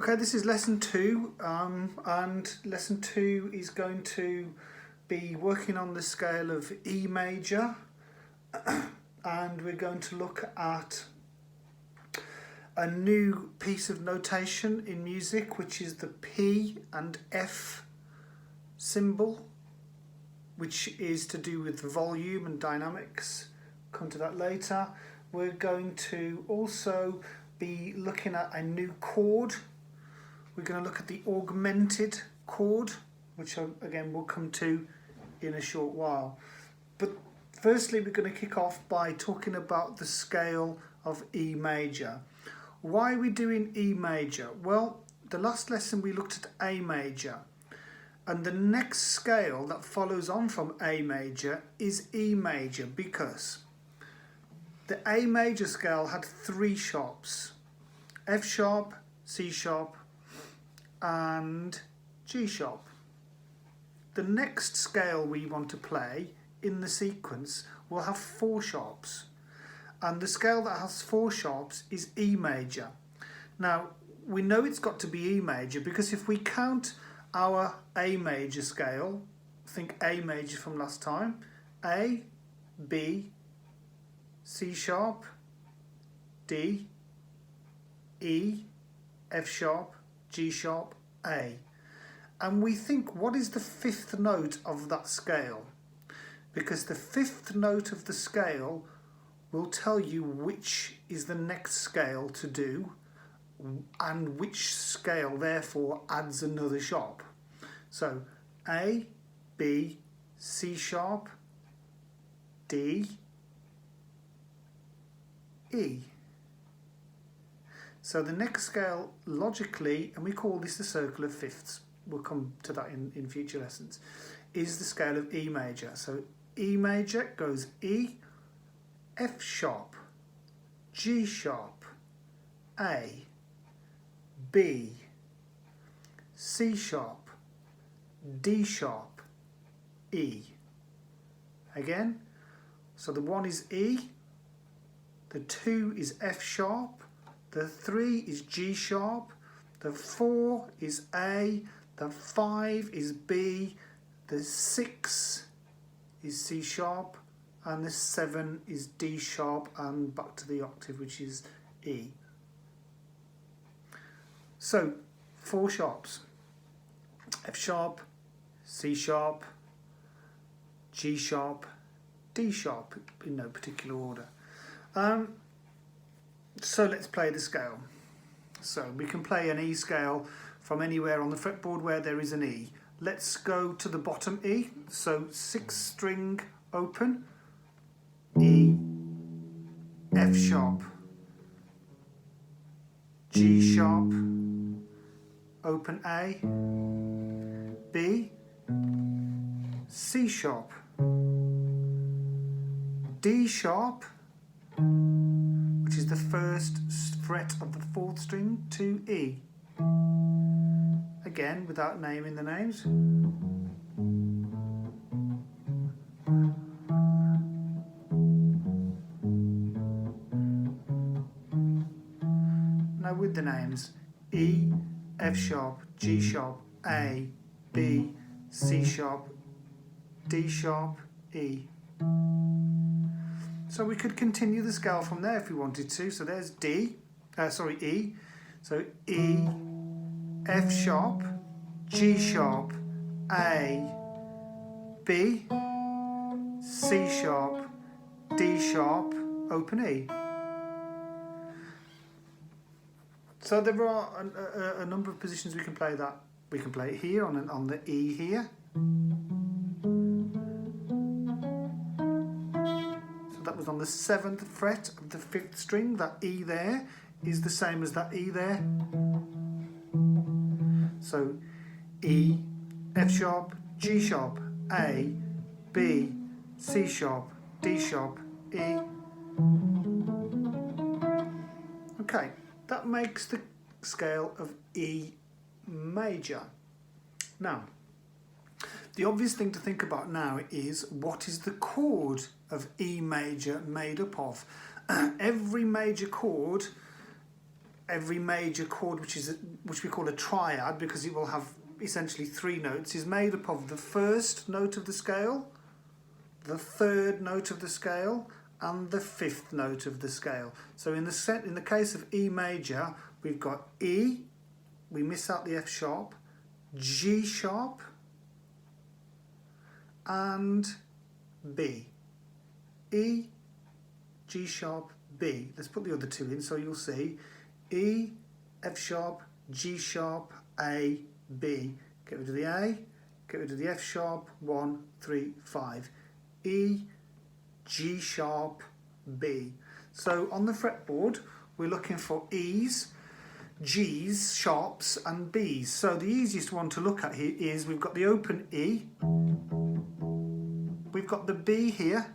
Okay, this is lesson 2, and lesson 2 is going to be working on the scale of E major, and we're going to look at a new piece of notation in music, which is the P and F symbol, which is to do with volume and dynamics. Come to that later. We're going to also be looking at a new chord. We're going to look at the augmented chord, which again we'll come to in a short while. But firstly, we're going to kick off by talking about the scale of E major. Why are we doing E major? Well, the last lesson we looked at A major, and the next scale that follows on from A major is E major, because the A major scale had 3 sharps: F sharp, C sharp, and G sharp. The next scale we want to play in the sequence will have 4 sharps, and the scale that has 4 sharps is E major. Now, we know it's got to be E major because if we count our A major scale, think A major from last time: A, B, C sharp, D, E, F sharp, G sharp, A. And we think, what is the 5th note of that scale? Because the 5th note of the scale will tell you which is the next scale to do, and which scale therefore adds another sharp. So A, B, C sharp, D, E. So the next scale, logically, and we call this the circle of fifths, we'll come to that in future lessons, is the scale of E major. So E major goes E, F sharp, G sharp, A, B, C sharp, D sharp, E. Again, so the 1 is E, the 2 is F sharp, the 3 is G sharp, the 4 is A, the 5 is B, the 6 is C sharp, and the 7 is D sharp, and back to the octave, which is E. So 4 sharps: F sharp, C sharp, G sharp, D sharp, in no particular order. So let's play the scale. So we can play an E scale from anywhere on the fretboard where there is an E. Let's go to the bottom E. So 6th string open, E, F sharp, G sharp, open A, B, C sharp, D sharp, which is the 1st fret of the 4th string, to E. Again, without naming the names. Now with the names: E, F sharp, G sharp, A, B, C sharp, D sharp, E. So we could continue the scale from there if we wanted to. So there's E. So E, F sharp, G sharp, A, B, C sharp, D sharp, open E. So there are a number of positions we can play that. We can play it here on the E here. That was on the 7th fret of the 5th string. That E there is the same as that E there. So E, F sharp, G sharp, A, B, C sharp, D sharp, E. Okay, that makes the scale of E major. Now, the obvious thing to think about now is, what is the chord of E major made up of? Every major chord every major chord, which we call a triad because it will have essentially 3 notes, is made up of the first note of the scale, the third note of the scale, and the 5th note of the scale. So in the case of E major, we've got E, we miss out the F sharp, G sharp, and B. E, G sharp, B. Let's put the other 2 in so you'll see E, F sharp, G sharp, A, B. Get rid of the A, get rid of the F sharp, 1, 3, 5. E, G sharp, B. So on the fretboard we're looking for E's, G's, sharps and B's. So the easiest one to look at here is we've got the open E, we've got the B here,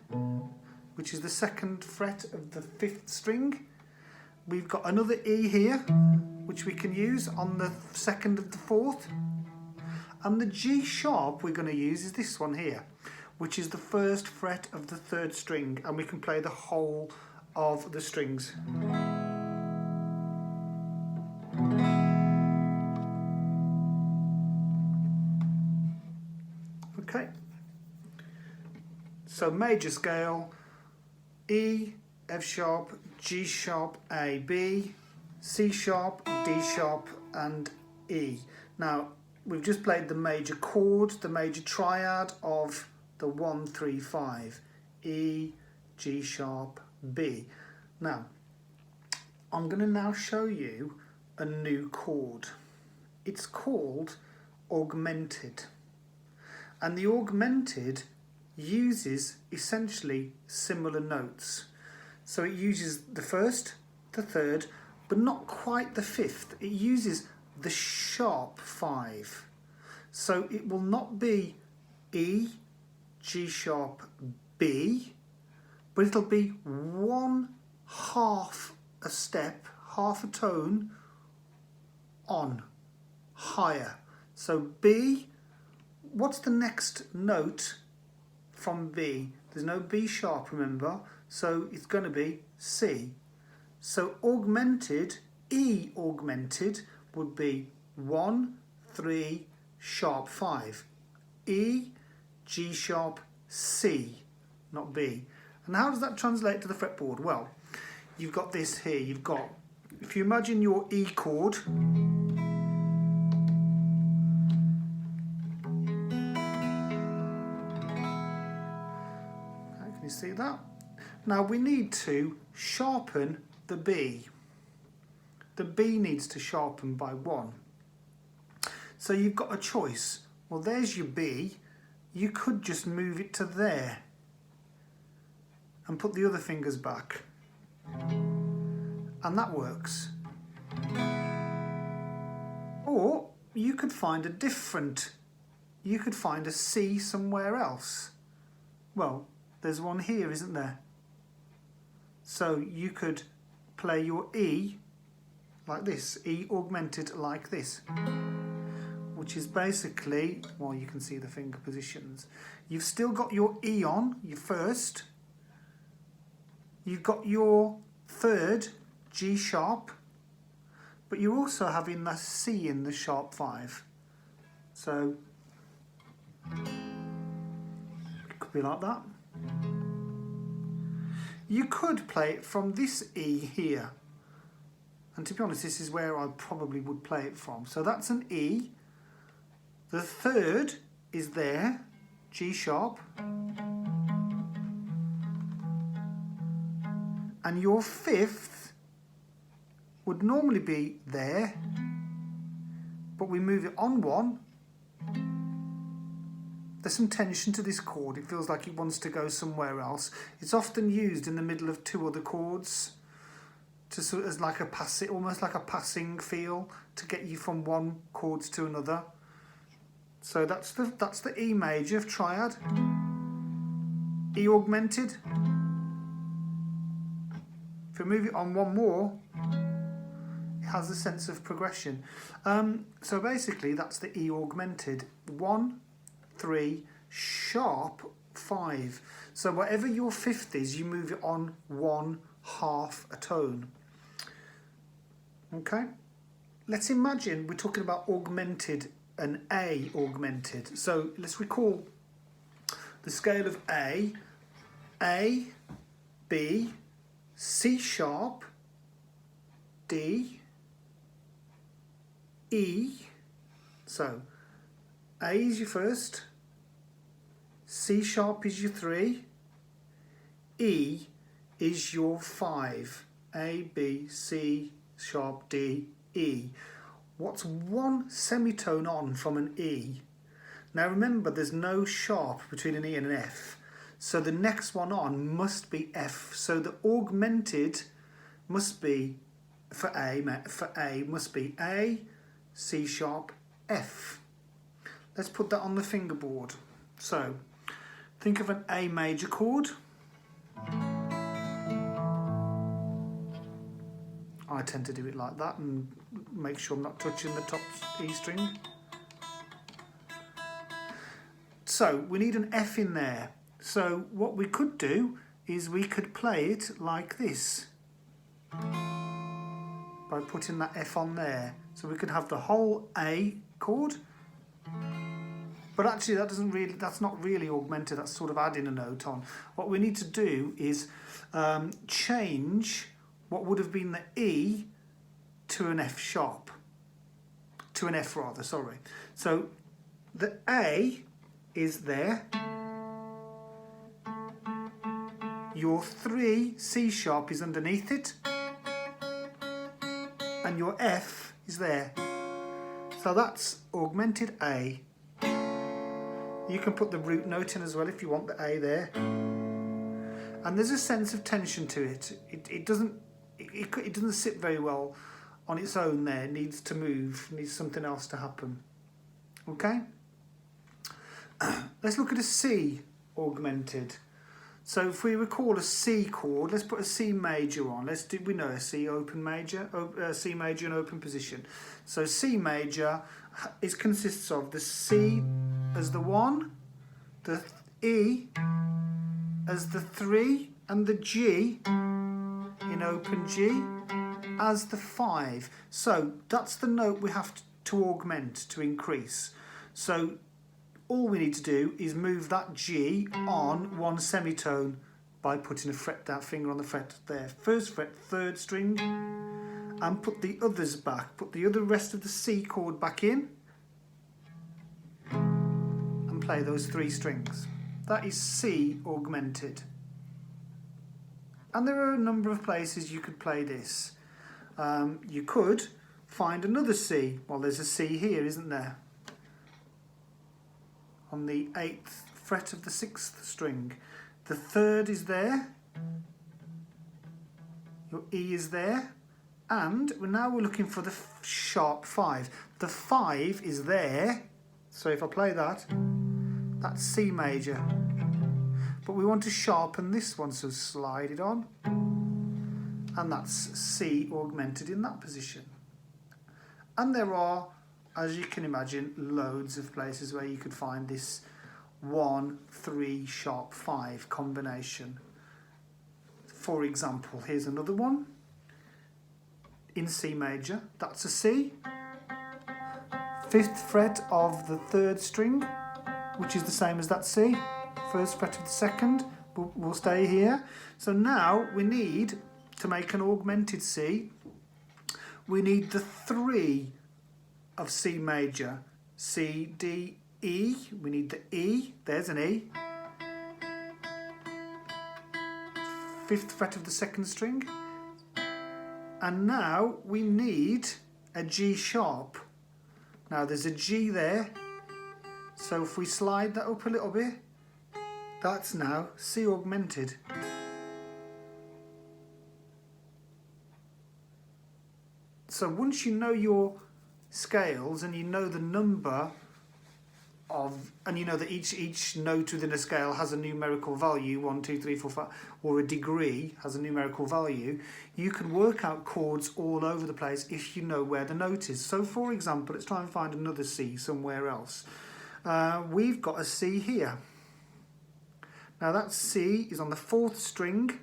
which is the 2nd fret of the 5th string. We've got another E here, which we can use on the 2nd of the 4th. And the G sharp we're going to use is this one here, which is the 1st fret of the 3rd string, and we can play the whole of the strings. Okay, so major scale, E, F sharp, G sharp, A, B, C sharp, D sharp and E. Now we've just played the major chord, the major triad of the 1, 3, 5, E, G sharp, B. Now I'm going to now show you a new chord. It's called augmented, and the augmented uses essentially similar notes. So it uses the 1st, the 3rd, but not quite the 5th. It uses the sharp 5. So it will not be E, G sharp, B, but it'll be 1/2 a step, half a tone on, higher. So B, what's the next note from B? There's no B sharp, remember, so it's going to be C. So augmented, E augmented would be 1, 3, sharp 5. E, G sharp, C, not B. And how does that translate to the fretboard? Well, you've got this here. You've got, if you imagine your E chord, can you see that? Now we need to sharpen the B. The B needs to sharpen by 1. So you've got a choice. Well, there's your B. You could just move it to there and put the other fingers back, and that works. Or you could find a different, you could find a C somewhere else. Well, there's one here, isn't there? So you could play your E like this, E augmented like this, which is basically, well, you can see the finger positions. You've still got your E on, your 1st. You've got your 3rd, G sharp, but you're also having the C in the sharp 5. So it could be like that. You could play it from this E here. And to be honest, this is where I probably would play it from. So that's an E. The 3rd is there, G sharp. And your 5th would normally be there, but we move it on 1. There's some tension to this chord. It feels like it wants to go somewhere else. It's often used in the middle of 2 other chords to sort of, as like a passing, almost like a passing feel to get you from one chord to another. So that's the E major of triad. E augmented. If we move it on 1 more, it has a sense of progression. So basically that's the E augmented. 1, 3, sharp 5. So whatever your 5th is, you move it on 1/2 a tone. Okay, let's imagine we're talking about augmented and A augmented. So let's recall the scale of A, B, C sharp, D, E. So A is your first, C sharp is your 3, E is your 5. A, B, C sharp, D, E. What's one semitone on from an E? Now remember, there's no sharp between an E and an F. So the next one on must be F. So the augmented must be, for A must be A, C sharp, F. Let's put that on the fingerboard. So think of an A major chord. I tend to do it like that and make sure I'm not touching the top E string. So we need an F in there. So what we could do is we could play it like this by putting that F on there. So we could have the whole A chord, but actually that's not really augmented, that's sort of adding a note on. What we need to do is change what would have been the E to an F sharp, to an F rather, sorry. So the A is there, your 3 C sharp is underneath it, and your F is there. So that's augmented A. You can put the root note in as well if you want the A there. And there's a sense of tension to it. It doesn't sit very well on its own there. It needs to move, needs something else to happen. Okay? Let's look at a C augmented. So if we recall a C chord, let's put a C major on. We know a C open major, C major in open position. So C major consists of the C as the 1, the E as the 3, and the G in open G as the 5. So that's the note we have to augment, to increase. So all we need to do is move that G on one semitone by putting that finger on the fret there. First fret, 3rd string, and put the others back. Put the rest of the C chord back in and play those 3 strings. That is C augmented. And there are a number of places you could play this. You could find another C. Well, there's a C here, isn't there? On the 8th fret of the 6th string. The 3rd is there. Your E is there. And now we're looking for the sharp 5. The 5 is there. So if I play that, that's C major. But we want to sharpen this one, so slide it on. And that's C augmented in that position. And there are, as you can imagine, loads of places where you could find this 1, 3, sharp 5 combination. For example, here's another one in C major. That's a C. 5th fret of the 3rd string, which is the same as that C. 1st fret of the 2nd. We'll stay here. So now we need to make an augmented C. We need the 3 of C major, C, D, E. We need the E. There's an E. 5th fret of the 2nd string. And now we need a G sharp. Now there's a G there. So if we slide that up a little bit, that's now C augmented. So once you know your scales and you know the number of, and you know that each note within a scale has a numerical value, 1, 2, 3, 4, 5, or a degree has a numerical value, you can work out chords all over the place if you know where the note is. So for example, let's try and find another C somewhere else. We've got a C here. Now that C is on the 4th string,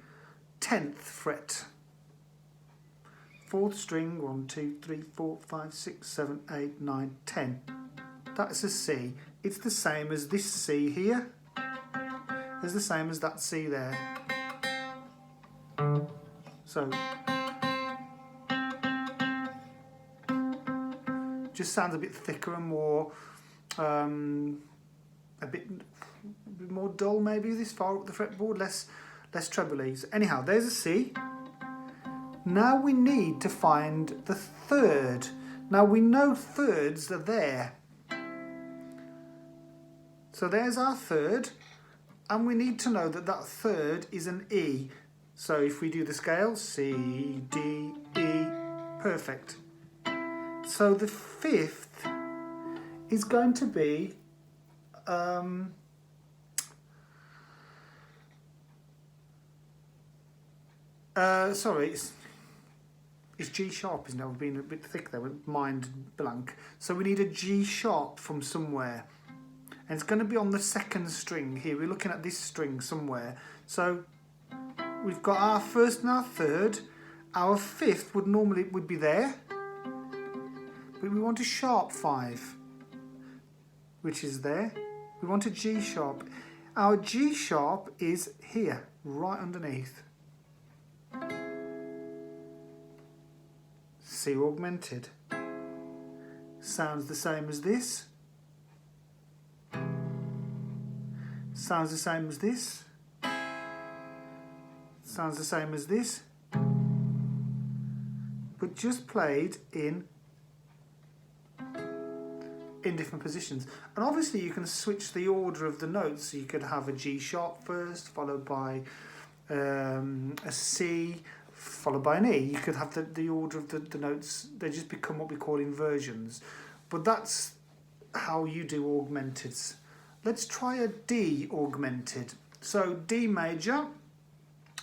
10th fret. fourth string, 1, 2, 3, 4, 5, 6, 7, 8, 9, 10. That's a C. It's the same as this C here. It's the same as that C there. So, just sounds a bit thicker and more, a bit more dull maybe this far up the fretboard, less trebles. Anyhow, there's a C. Now we need to find the third. Now we know thirds are there. So there's our third, and we need to know that that third is an E. So if we do the scale, C, D, E, perfect. So the fifth is going to be sorry, it's G sharp, isn't it? I've been a bit thick there with mind blank. So we need a G sharp from somewhere. And it's going to be on the second string here. We're looking at this string somewhere. So we've got our first and our third. Our fifth would be there. But we want a sharp 5, which is there. We want a G sharp. Our G sharp is here, right underneath. C augmented. Sounds the same as this. Sounds the same as this. Sounds the same as this. But just played in different positions. And obviously you can switch the order of the notes. So you could have a G sharp first, followed by a C, followed by an E. You could have the order of the notes. They just become what we call inversions. But that's how you do augmenteds. Let's try a D augmented. So D major,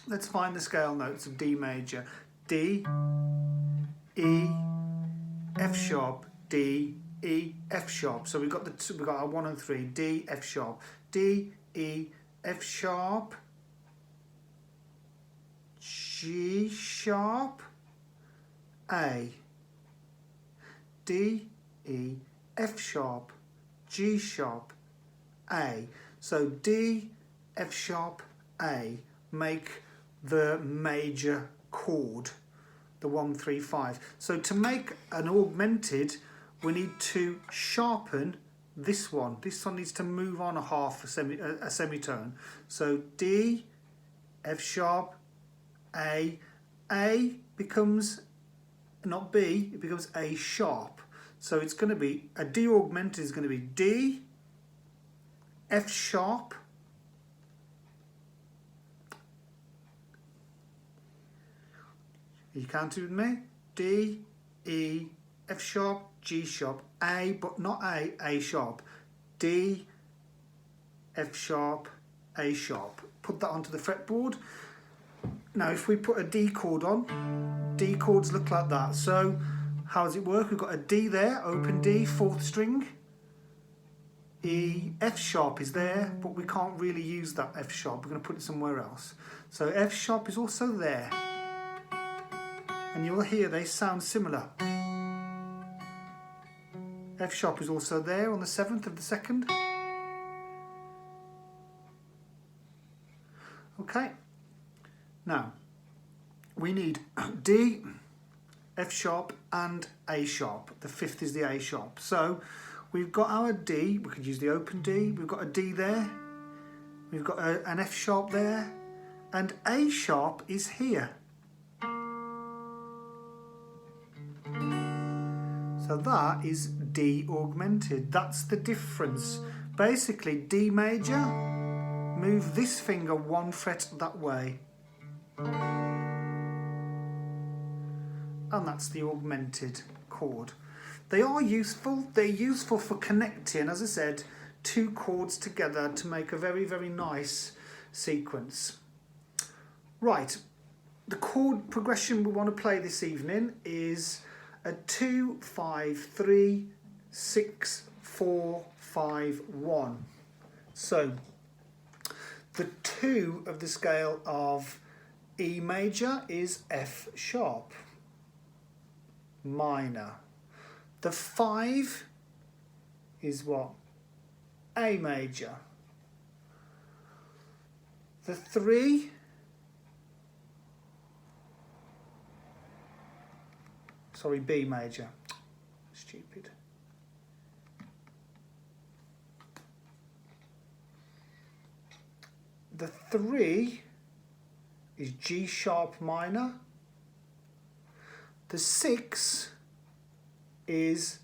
let's find the scale notes of D major. D, E, F sharp, D, E, F sharp. So we've got our 1 and 3, D, F sharp. D, E, F sharp, G sharp, A. D, E, F sharp, G sharp, A. So D, F sharp, A make the major chord, the 1, 3, 5. So to make an augmented, we need to sharpen this one. This one needs to move on a half, a semitone. So D, F sharp, A. A becomes not B, it becomes A sharp. So it's going to be, a D augmented is going to be D, F sharp, you counted with me? D, E, F sharp, G sharp, A, but not A sharp. D, F sharp, A sharp. Put that onto the fretboard. Now if we put a D chord on, D chords look like that. So how does it work? We've got a D there, open D, 4th string. E, F sharp is there, but we can't really use that F sharp. We're going to put it somewhere else. So F sharp is also there. And you'll hear they sound similar. F sharp is also there on the 7th of the 2nd. Okay. Now, we need D, F sharp and A sharp. The 5th is the A sharp. So we've got our D, we could use the open D, we've got a D there, we've got an F sharp there, and A sharp is here. So that is D augmented. That's the difference. Basically, D major, move this finger 1 fret that way. And that's the augmented chord. They are useful. They're useful for connecting, as I said, 2 chords together to make a very, very nice sequence. Right, the chord progression we want to play this evening is a 2, 5, 3, 6, 4, 5, 1. So the 2 of the scale of E major is F sharp. minor. The 5 is what? A major. The 3 B major. Stupid. The 3 is G sharp minor. The 6 is,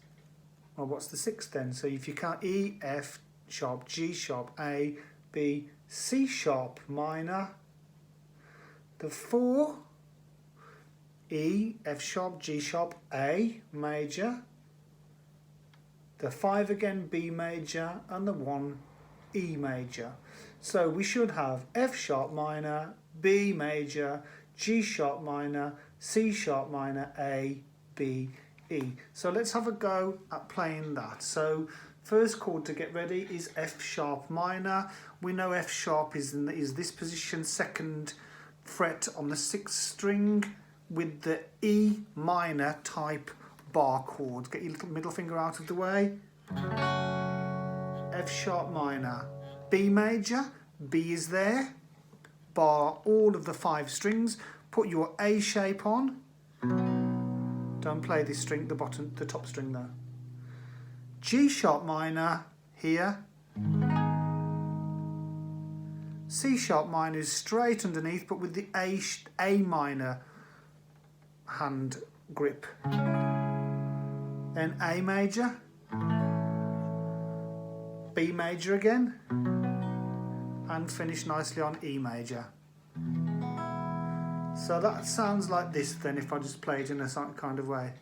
well, what's the 6 then? So if you count E, F sharp, G sharp, A, B, C sharp minor. The 4, E, F sharp, G sharp, A major. The 5 again, B major, and the 1, E major. So we should have F sharp minor, B major, G sharp minor, C sharp minor, A, B, E. So let's have a go at playing that. So first chord to get ready is F sharp minor. We know F sharp is this position, 2nd fret on the 6th string with the E minor type bar chord. Get your little middle finger out of the way. F sharp minor. B major, B is there. Bar all of the 5 strings. Put your A shape on. Don't play this string, the top string though. G sharp minor here. C sharp minor is straight underneath, but with the A minor hand grip. Then A major, B major again, and finish nicely on E major. So that sounds like this then, if I just play it in a certain kind of way.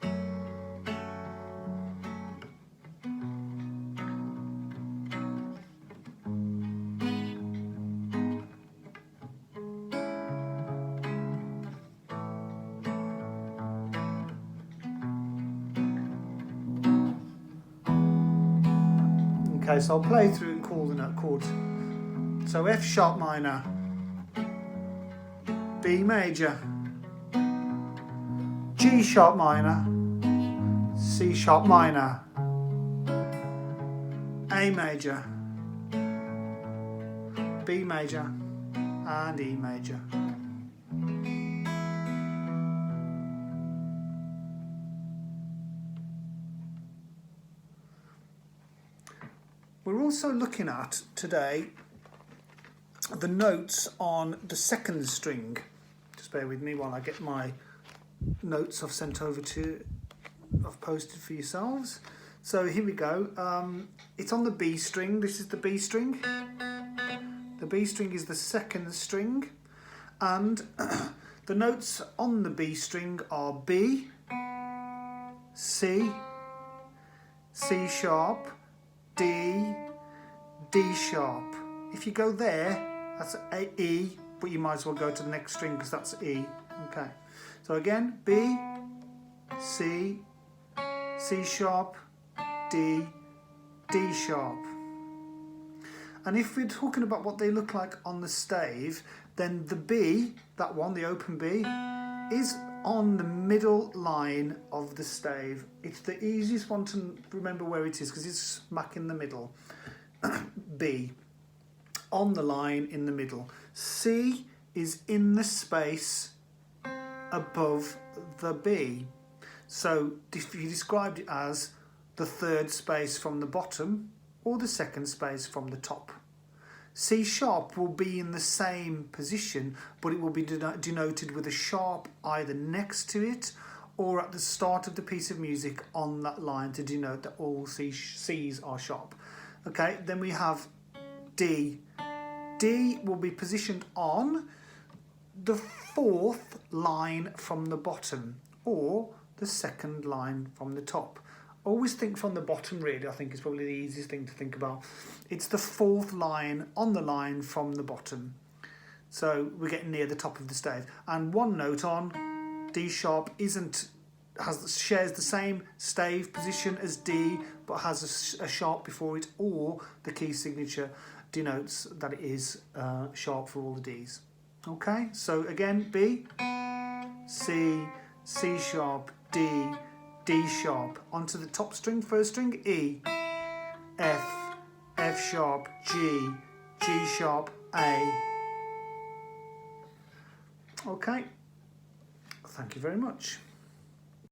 Okay, so I'll play through and call the note chords. So F sharp minor, B major, G sharp minor, C sharp minor, A major, B major, and E major. We're also looking at today the notes on the 2nd string. Just bear with me while I get my notes I've sent over I've posted for yourselves. So here we go. It's on the B string. This is the B string. The B string is the 2nd string. And the notes on the B string are B, C, C sharp, D, D sharp. If you go there, that's E, but you might as well go to the next string because that's E. Okay. So again, B, C, C sharp, D, D sharp. And if we're talking about what they look like on the stave, then the B, that one, the open B, is on the middle line of the stave. It's the easiest one to remember where it is because it's smack in the middle. B, on the line in the middle. C is in the space above the B. So if you described it as the 3rd space from the bottom or the 2nd space from the top. C sharp will be in the same position, but it will be denoted with a sharp either next to it or at the start of the piece of music on that line to denote that all C's are sharp. Okay, then we have D. D will be positioned on the 4th line from the bottom or the 2nd line from the top. Always think from the bottom, really. I think is probably the easiest thing to think about. It's the 4th line on the line from the bottom. So we're getting near the top of the stave. And one note on D sharp shares the same stave position as D, but has a sharp before it, or the key signature denotes that it is sharp for all the Ds. Okay, so again, B, C, C sharp, D, D sharp. Onto the top string, first string, E, F, F sharp, G, G sharp, A. Okay, thank you very much.